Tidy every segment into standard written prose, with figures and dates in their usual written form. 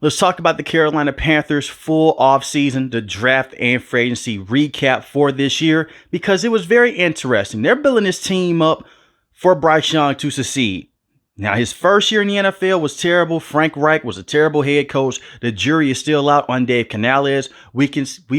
Let's talk about the Carolina Panthers full offseason, the draft and free agency recap for this year, because it was very interesting. They're building this team up for Bryce Young to succeed. Now, his first year in the NFL was terrible. Frank Reich was a terrible head coach. The jury is still out on Dave Canales. We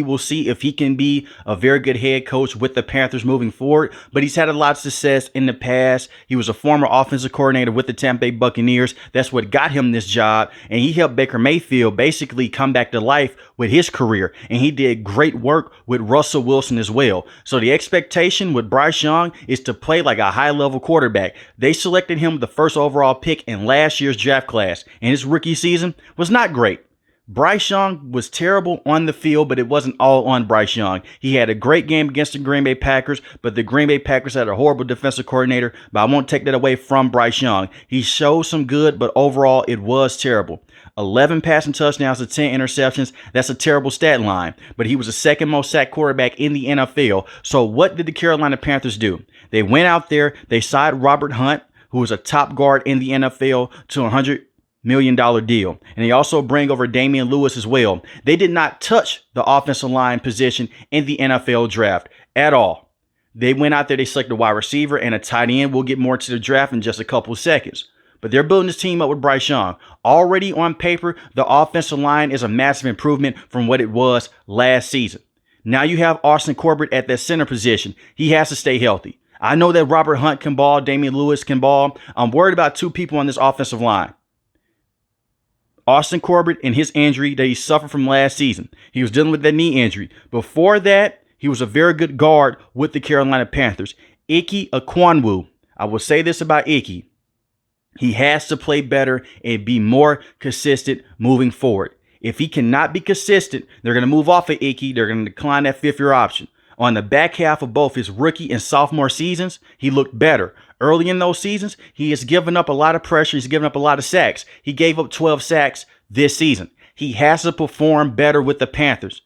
will see if he can be a very good head coach with the Panthers moving forward. But he's had a lot of success in the past. He was a former offensive coordinator with the Tampa Bay Buccaneers. That's what got him this job. And he helped Baker Mayfield basically come back to life with his career. And he did great work with Russell Wilson as well. So the expectation with Bryce Young is to play like a high-level quarterback. They selected him the first overall pick in last year's draft class, and his rookie season was not great. Bryce Young was terrible on the field, but it wasn't all on Bryce Young. He had a great game against the Green Bay Packers, but the Green Bay Packers had a horrible defensive coordinator, but I won't take that away from Bryce Young. He showed some good, but overall it was terrible. 11 passing touchdowns to 10 interceptions. That's a terrible stat line, but he was the second most sacked quarterback in the NFL. So what did the Carolina Panthers do? They went out there, they signed Robert Hunt, who is a top guard in the NFL, to a $100 million deal. And they also bring over Damian Lewis as well. They did not touch the offensive line position in the NFL draft at all. They went out there, they selected a wide receiver and a tight end. We'll get more to the draft in just a couple of seconds. But they're building this team up with Bryce Young. Already on paper, the offensive line is a massive improvement from what it was last season. Now you have Austin Corbett at that center position. He has to stay healthy. I know that Robert Hunt can ball, Damian Lewis can ball. I'm worried about two people on this offensive line. Austin Corbett and his injury that he suffered from last season. He was dealing with that knee injury. Before that, he was a very good guard with the Carolina Panthers. Ike Ekwonu. I will say this about Ike. He has to play better and be more consistent moving forward. If he cannot be consistent, they're going to move off of Ike. They're going to decline that fifth-year option. On the back half of both his rookie and sophomore seasons, he looked better. Early in those seasons, he has given up a lot of pressure. He's given up a lot of sacks. He gave up 12 sacks this season. He has to perform better with the Panthers.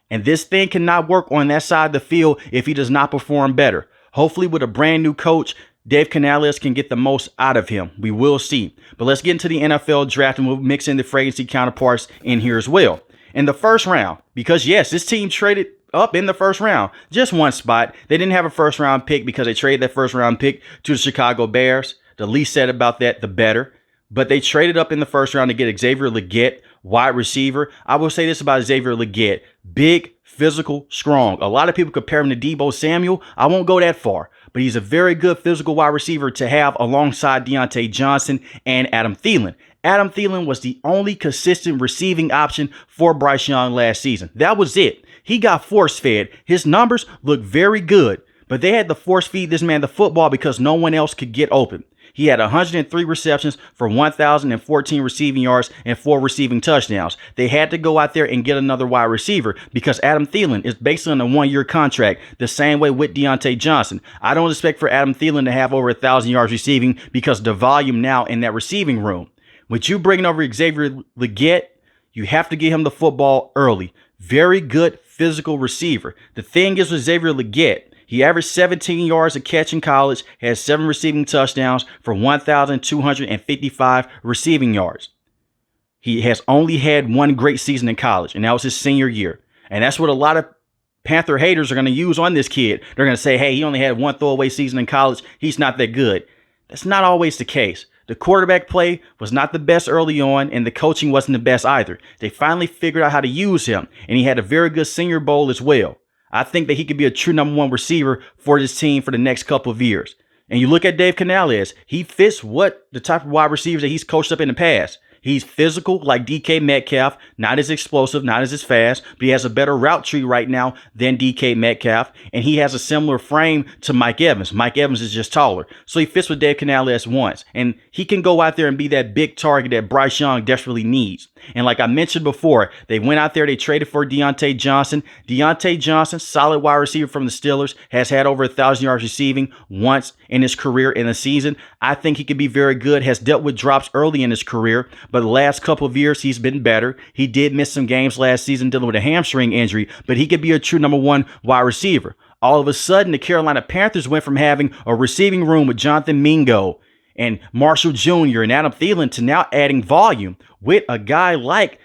And this thing cannot work on that side of the field if he does not perform better. Hopefully with a brand new coach, Dave Canales can get the most out of him. We will see. But let's get into the NFL draft, and we'll mix in the free agency counterparts in here as well. In the first round, because yes, this team traded up in the first round, just one spot. They didn't have a first round pick because they traded that first round pick to the Chicago Bears. The least said about that, the better. But they traded up in the first round to get Xavier Legette, wide receiver. I will say this about Xavier Legette: big, physical, strong. A lot of people compare him to Deebo Samuel. I won't go that far, but he's a very good physical wide receiver to have alongside Deontay Johnson and Adam Thielen. Adam Thielen was the only consistent receiving option for Bryce Young last season. That was it. He got force-fed. His numbers look very good, but they had to force-feed this man the football because no one else could get open. He had 103 receptions for 1,014 receiving yards and 4 receiving touchdowns. They had to go out there and get another wide receiver because Adam Thielen is basically on a one-year contract, the same way with Deontay Johnson. I don't expect for Adam Thielen to have over 1,000 yards receiving because the volume now in that receiving room. With you bringing over Xavier Legette, you have to get him the football early. Very good physical receiver. The thing is with Xavier Legette, he averaged 17 yards a catch in college, has 7 receiving touchdowns for 1,255 receiving yards. He has only had one great season in college, and that was his senior year. And that's what a lot of Panther haters are going to use on this kid. They're going to say, hey, he only had one throwaway season in college. He's not that good. That's not always the case. The quarterback play was not the best early on, and the coaching wasn't the best either. They finally figured out how to use him, and he had a very good Senior Bowl as well. I think that he could be a true number one receiver for this team for the next couple of years. And you look at Dave Canales, he fits what the type of wide receivers that he's coached up in the past. He's physical like DK Metcalf, not as explosive, not as fast, but he has a better route tree right now than DK Metcalf, and he has a similar frame to Mike Evans. Mike Evans is just taller, so he fits what Dave Canales wants, and he can go out there and be that big target that Bryce Young desperately needs. And like I mentioned before, they went out there, they traded for Deontay Johnson. Deontay Johnson, solid wide receiver from the Steelers, has had over 1,000 yards receiving once in his career in a season. I think he could be very good, has dealt with drops early in his career, but the last couple of years he's been better. He did miss some games last season dealing with a hamstring injury, but he could be a true number one wide receiver. All of a sudden, the Carolina Panthers went from having a receiving room with Jonathan Mingo and Marshall Jr. and Adam Thielen to now adding volume with a guy like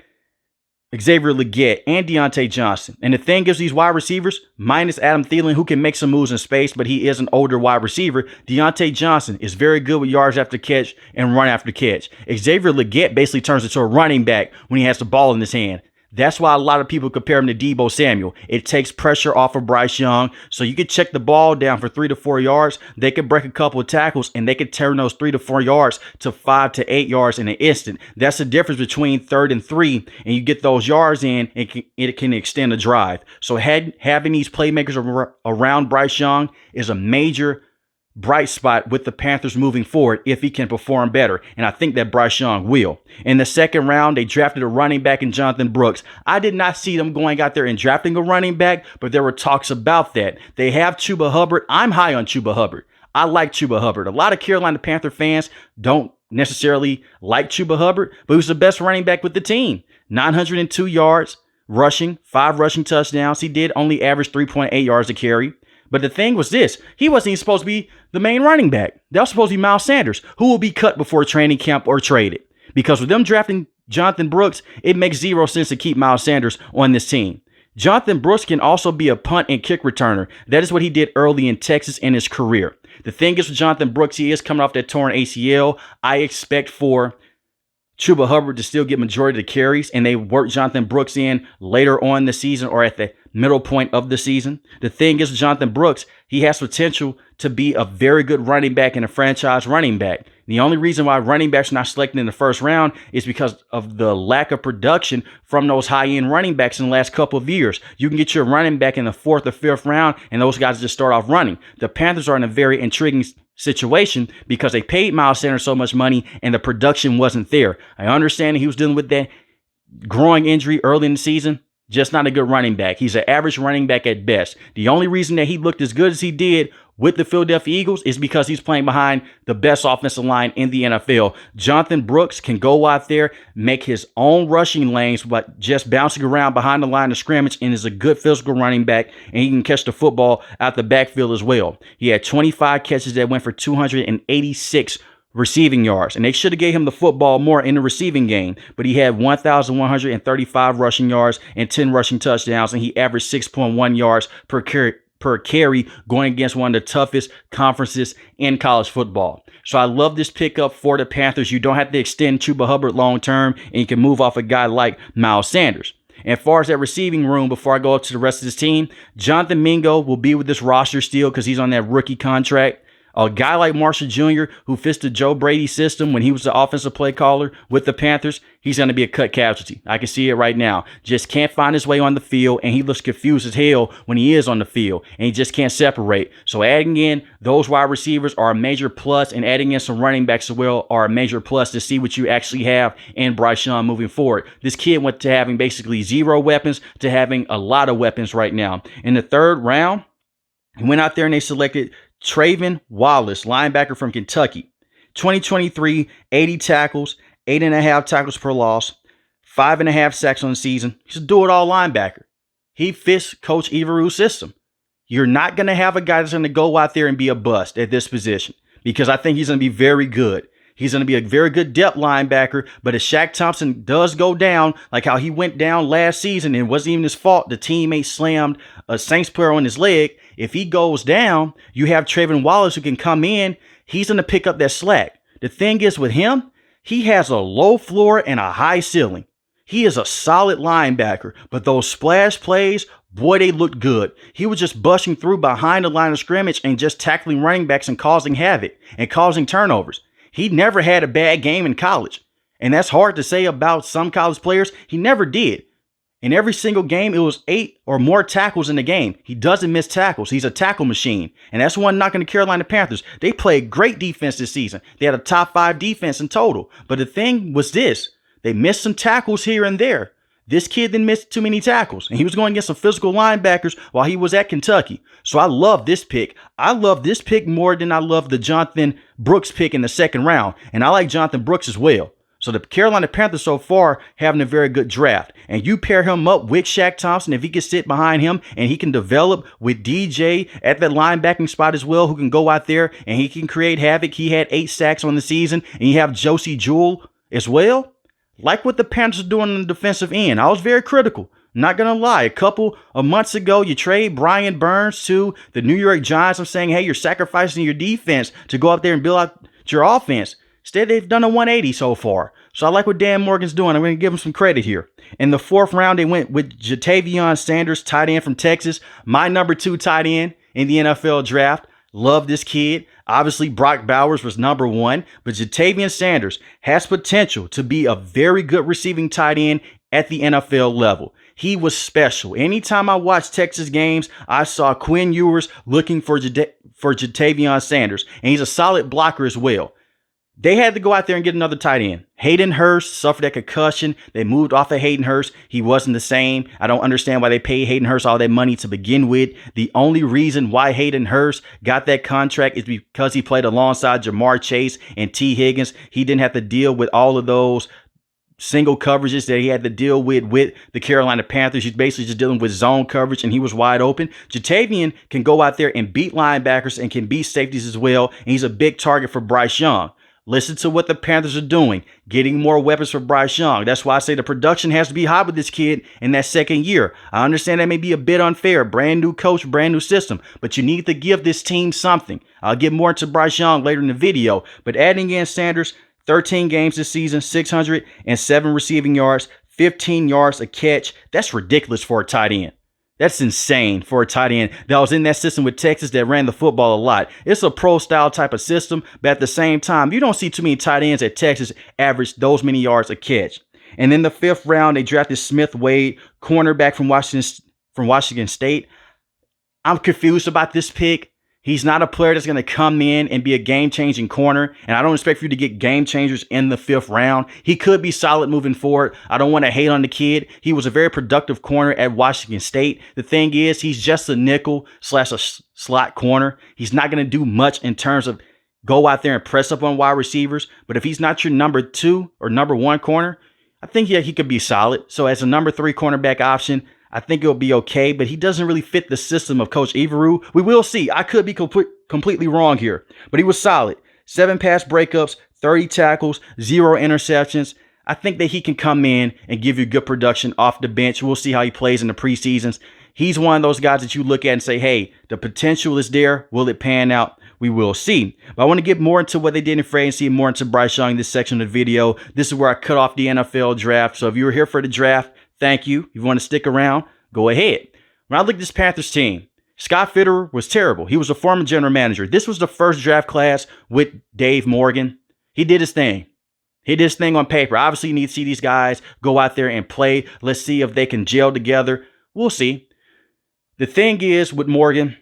Xavier Legette and Deontay Johnson. And the thing is, these wide receivers, minus Adam Thielen, who can make some moves in space, but he is an older wide receiver, Deontay Johnson is very good with yards after catch and run after catch. Xavier Legette basically turns into a running back when he has the ball in his hand. That's why a lot of people compare him to Deebo Samuel. It takes pressure off of Bryce Young. So you could check the ball down for 3 to 4 yards. They could break a couple of tackles and they could turn those 3 to 4 yards to 5 to 8 yards in an instant. That's the difference between 3rd and 3. And you get those yards in, and it can extend a drive. So having these playmakers around Bryce Young is a major bright spot with the Panthers moving forward if he can perform better. And I think that Bryce Young will. In the second round, they drafted a running back in Jonathan Brooks. I did not see them going out there and drafting a running back, but there were talks about that. They have Chuba Hubbard. I'm high on Chuba Hubbard. I like Chuba Hubbard. A lot of Carolina Panther fans don't necessarily like Chuba Hubbard, but he was the best running back with the team. 902 yards rushing, 5 rushing touchdowns. He did only average 3.8 yards a carry. But the thing was this, he wasn't even supposed to be the main running back. That was supposed to be Miles Sanders, who will be cut before training camp or traded. Because with them drafting Jonathan Brooks, it makes 0 sense to keep Miles Sanders on this team. Jonathan Brooks can also be a punt and kick returner. That is what he did early in Texas in his career. The thing is with Jonathan Brooks, he is coming off that torn ACL. I expect for Chuba Hubbard to still get majority of the carries, and they work Jonathan Brooks in later on in the season or at the middle point of the season. The thing is, Jonathan Brooks, he has potential to be a very good running back and a franchise running back. The only reason why running backs are not selected in the first round is because of the lack of production from those high-end running backs in the last couple of years. You can get your running back in the 4th or 5th round, and those guys just start off running. The Panthers are in a very intriguing situation because they paid Miles Sanders so much money and the production wasn't there. I understand he was dealing with that growing injury early in the season. Just not a good running back. He's an average running back at best. The only reason that he looked as good as he did with the Philadelphia Eagles is because he's playing behind the best offensive line in the NFL. Jonathan Brooks can go out there, make his own rushing lanes, but just bouncing around behind the line of scrimmage, and is a good physical running back, and he can catch the football out the backfield as well. He had 25 catches that went for 286 receiving yards, and they should have gave him the football more in the receiving game, but he had 1,135 rushing yards and 10 rushing touchdowns, and he averaged 6.1 yards per carry going against one of the toughest conferences in college football. So I love this pickup for the Panthers. You don't have to extend Chuba Hubbard long term, and you can move off a guy like Miles Sanders. And as far as that receiving room, before I go up to the rest of this team, Jonathan Mingo will be with this roster still because he's on that rookie contract. A guy like Marshall Jr., who fits the Joe Brady system when he was the offensive play caller with the Panthers, he's going to be a cut casualty. I can see it right now. Just can't find his way on the field, and he looks confused as hell when he is on the field, and he just can't separate. So adding in those wide receivers are a major plus, and adding in some running backs as well are a major plus to see what you actually have in Bryce Young moving forward. This kid went to having basically 0 weapons to having a lot of weapons right now. In the 3rd round, he went out there and they selected Trayvon Wallace, linebacker from Kentucky. 2023, 80 tackles, 8.5 tackles per loss, 5.5 sacks on the season. He's a do-it-all linebacker. He fits Coach Eberflus' system. You're not going to have a guy that's going to go out there and be a bust at this position because I think he's going to be very good. He's going to be a very good depth linebacker, but if Shaq Thompson does go down, like how he went down last season, and it wasn't even his fault, the teammate slammed a Saints player on his leg. If he goes down, you have Trayvon Wallace who can come in. He's going to pick up that slack. The thing is with him, he has a low floor and a high ceiling. He is a solid linebacker, but those splash plays, boy, they looked good. He was just busting through behind the line of scrimmage and just tackling running backs and causing havoc and causing turnovers. He never had a bad game in college. And that's hard to say about some college players. He never did. In every single game, it was 8 or more tackles in the game. He doesn't miss tackles. He's a tackle machine. And that's one knocking the Carolina Panthers. They played great defense this season. They had a top 5 defense in total. But the thing was this. They missed some tackles here and there. This kid didn't miss too many tackles. And he was going against some physical linebackers while he was at Kentucky. So I love this pick. I love this pick more than I love the Jonathan Brooks pick in the 2nd round. And I like Jonathan Brooks as well. So the Carolina Panthers so far having a very good draft. And you pair him up with Shaq Thompson, if he can sit behind him and he can develop with DJ at that linebacking spot as well, who can go out there and he can create havoc. He had 8 sacks on the season. And you have Josie Jewell as well. Like what the Panthers are doing on the defensive end. I was very critical. Not going to lie. A couple of months ago, you trade Brian Burns to the New York Giants. I'm saying, hey, you're sacrificing your defense to go out there and build out your offense. Instead, they've done a 180 so far. So I like what Dan Morgan's doing. I'm going to give him some credit here. In the 4th round, they went with Jatavion Sanders, tight end from Texas. My number 2 tight end in the NFL draft. Love this kid. Obviously, Brock Bowers was number 1. But Jatavion Sanders has potential to be a very good receiving tight end at the NFL level. He was special. Anytime I watched Texas games, I saw Quinn Ewers looking for Jatavion Sanders. And he's a solid blocker as well. They had to go out there and get another tight end. Hayden Hurst suffered a concussion. They moved off of Hayden Hurst. He wasn't the same. I don't understand why they paid Hayden Hurst all that money to begin with. The only reason why Hayden Hurst got that contract is because he played alongside Jamar Chase and T. Higgins. He didn't have to deal with all of those single coverages that he had to deal with the Carolina Panthers. He's basically just dealing with zone coverage, and he was wide open. Jatavion can go out there and beat linebackers and can beat safeties as well, and he's a big target for Bryce Young. Listen to what the Panthers are doing, getting more weapons for Bryce Young. That's why I say the production has to be high with this kid in that second year. I understand that may be a bit unfair. Brand new coach, brand new system, but you need to give this team something. I'll get more into Bryce Young later in the video, but adding in Sanders, 13 games this season, 607 receiving yards, 15 yards a catch. That's ridiculous for a tight end. That's insane for a tight end that was in that system with Texas that ran the football a lot. It's a pro-style type of system, but at the same time, you don't see too many tight ends at Texas average those many yards a catch. And in the 5th round, they drafted Smith Wade, cornerback from Washington State. I'm confused about this pick. He's not a player that's going to come in and be a game-changing corner, and I don't expect for you to get game changers in the 5th round. He could be solid moving forward. I don't want to hate on the kid. He was a very productive corner at Washington State. The thing is, he's just a nickel / a slot corner. He's not going to do much in terms of go out there and press up on wide receivers, but if he's not your number 2 or number 1 corner, I think he could be solid. So as a number 3 cornerback option, I think it'll be okay, but he doesn't really fit the system of Coach Eberle. We will see. I could be completely wrong here, but he was solid. 7 pass breakups, 30 tackles, 0 interceptions. I think that he can come in and give you good production off the bench. We'll see how he plays in the preseasons. He's one of those guys that you look at and say, hey, the potential is there. Will it pan out? We will see. But I want to get more into what they did in free agency and more into Bryce Young in this section of the video. This is where I cut off the NFL draft. So if you were here for the draft, thank you. If you want to stick around, go ahead. When I look at this Panthers team, Scott Fitterer was terrible. He was a former general manager. This was the first draft class with Dave Morgan. He did his thing. He did his thing on paper. Obviously, you need to see these guys go out there and play. Let's see if they can gel together. We'll see. The thing is with Morgan,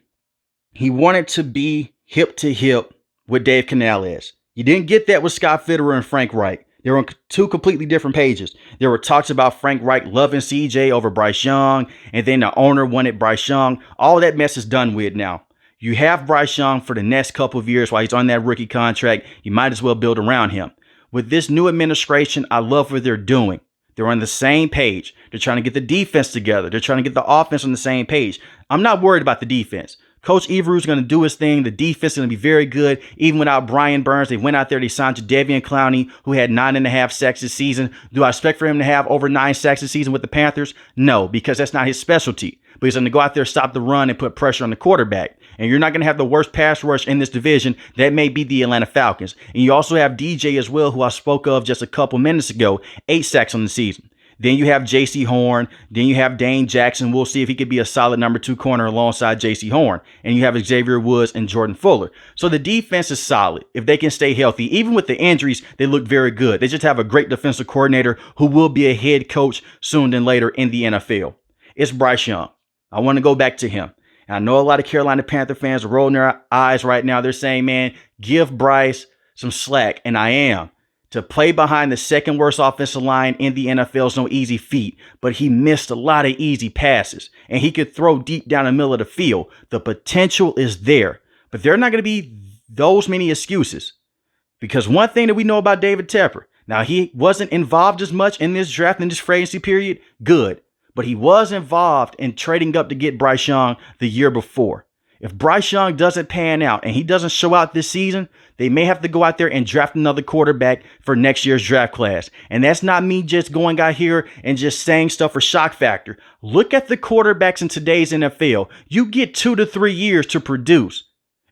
he wanted to be hip to hip with Dave Canales. You didn't get that with Scott Fitterer and Frank Reich. They were on 2 completely different pages. There were talks about Frank Reich loving CJ over Bryce Young, and then the owner wanted Bryce Young. All that mess is done with now. You have Bryce Young for the next couple of years while he's on that rookie contract. You might as well build around him. With this new administration, I love what they're doing. They're on the same page. They're trying to get the defense together. They're trying to get the offense on the same page. I'm not worried about the defense. Coach Eberle is going to do his thing. The defense is going to be very good. Even without Brian Burns, they went out there. They signed Jadeveon Clowney, who had 9.5 sacks this season. Do I expect for him to have over 9 sacks this season with the Panthers? No, because that's not his specialty. But he's going to go out there, stop the run, and put pressure on the quarterback. And you're not going to have the worst pass rush in this division. That may be the Atlanta Falcons. And you also have DJ as well, who I spoke of just a couple minutes ago. 8 sacks on the season. Then you have J.C. Horn. Then you have Dane Jackson. We'll see if he could be a solid number 2 corner alongside J.C. Horn. And you have Xavier Woods and Jordan Fuller. So the defense is solid if they can stay healthy. Even with the injuries, they look very good. They just have a great defensive coordinator who will be a head coach soon than later in the NFL. It's Bryce Young. I want to go back to him. And I know a lot of Carolina Panther fans are rolling their eyes right now. They're saying, man, give Bryce some slack. And I am. To play behind the second worst offensive line in the NFL is no easy feat, but he missed a lot of easy passes, and he could throw deep down the middle of the field. The potential is there, but there are not going to be those many excuses, because one thing that we know about David Tepper, Now, he wasn't involved as much in this draft in this free agency period. Good. But he was involved in trading up to get Bryce Young the year before. If Bryce Young doesn't pan out and he doesn't show out this season, they may have to go out there and draft another quarterback for next year's draft class. And that's not me just going out here and just saying stuff for shock factor. Look at the quarterbacks in today's NFL. You get 2 to 3 years to produce.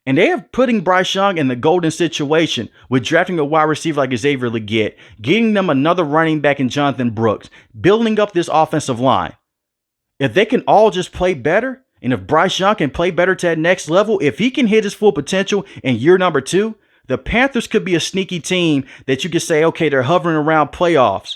And they are putting Bryce Young in the golden situation with drafting a wide receiver like Xavier Legette, getting them another running back in Jonathan Brooks, building up this offensive line. If they can all just play better, and if Bryce Young can play better to that next level, if he can hit his full potential in year number 2, the Panthers could be a sneaky team that you could say, okay, they're hovering around playoffs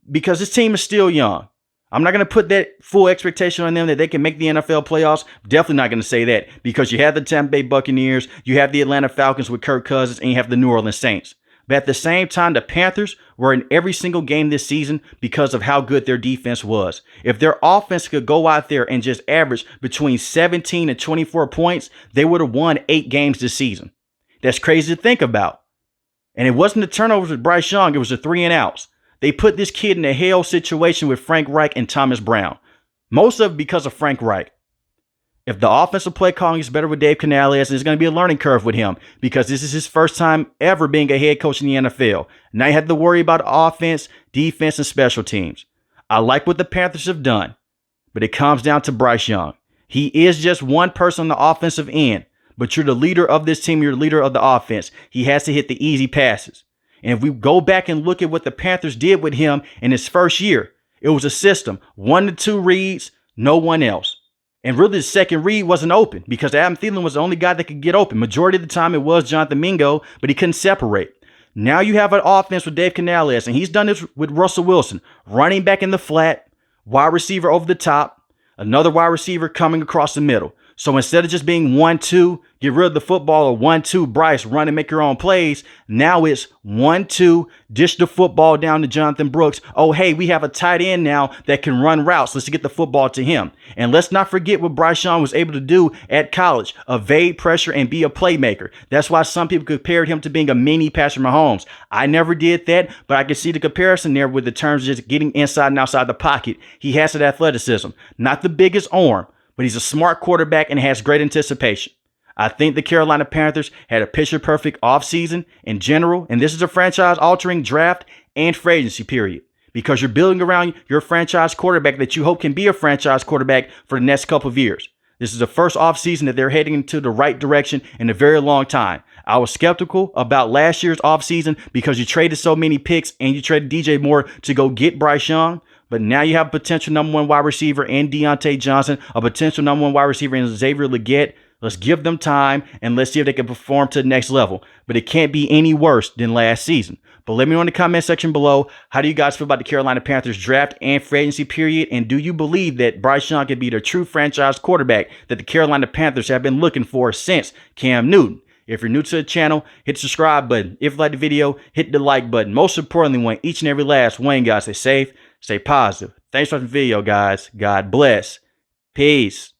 because this team is still young. I'm not going to put that full expectation on them that they can make the NFL playoffs. Definitely not going to say that because you have the Tampa Bay Buccaneers, you have the Atlanta Falcons with Kirk Cousins, and you have the New Orleans Saints. But at the same time, the Panthers were in every single game this season because of how good their defense was. If their offense could go out there and just average between 17 and 24 points, they would have won 8 games this season. That's crazy to think about. And it wasn't the turnovers with Bryce Young. It was the 3 and outs. They put this kid in a hell situation with Frank Reich and Thomas Brown. Most of it because of Frank Reich. If the offensive play calling is better with Dave Canales, there's going to be a learning curve with him because this is his first time ever being a head coach in the NFL. Now you have to worry about offense, defense, and special teams. I like what the Panthers have done, but it comes down to Bryce Young. He is just one person on the offensive end, but you're the leader of this team. You're the leader of the offense. He has to hit the easy passes. And if we go back and look at what the Panthers did with him in his first year, it was a system, 1 to 2 reads, no one else. And really the second read wasn't open because Adam Thielen was the only guy that could get open. Majority of the time it was Jonathan Mingo, but he couldn't separate. Now you have an offense with Dave Canales, and he's done this with Russell Wilson, running back in the flat, wide receiver over the top, another wide receiver coming across the middle. So instead of just being 1-2, get rid of the football, or 1-2, Bryce, run and make your own plays. Now it's 1-2, dish the football down to Jonathan Brooks. Oh, hey, we have a tight end now that can run routes. Let's get the football to him. And let's not forget what Bryce Young was able to do at college, evade pressure and be a playmaker. That's why some people compared him to being a mini Patrick Mahomes. I never did that, but I can see the comparison there with the terms of just getting inside and outside the pocket. He has that athleticism, not the biggest arm, but he's a smart quarterback and has great anticipation. I think the Carolina Panthers had a picture-perfect offseason in general, and this is a franchise-altering draft and free agency period because you're building around your franchise quarterback that you hope can be a franchise quarterback for the next couple of years. This is the first offseason that they're heading into the right direction in a very long time. I was skeptical about last year's offseason because you traded so many picks and you traded DJ Moore to go get Bryce Young. But now you have a potential number 1 wide receiver in Deontay Johnson, a potential number 1 wide receiver in Xavier Legette. Let's give them time and let's see if they can perform to the next level. But it can't be any worse than last season. But let me know in the comment section below, how do you guys feel about the Carolina Panthers draft and free agency period? And do you believe that Bryce Young can be the true franchise quarterback that the Carolina Panthers have been looking for since Cam Newton? If you're new to the channel, hit the subscribe button. If you like the video, hit the like button. Most importantly, want each and every last one, guys, stay safe, stay positive. Thanks for watching the video, guys. God bless. Peace.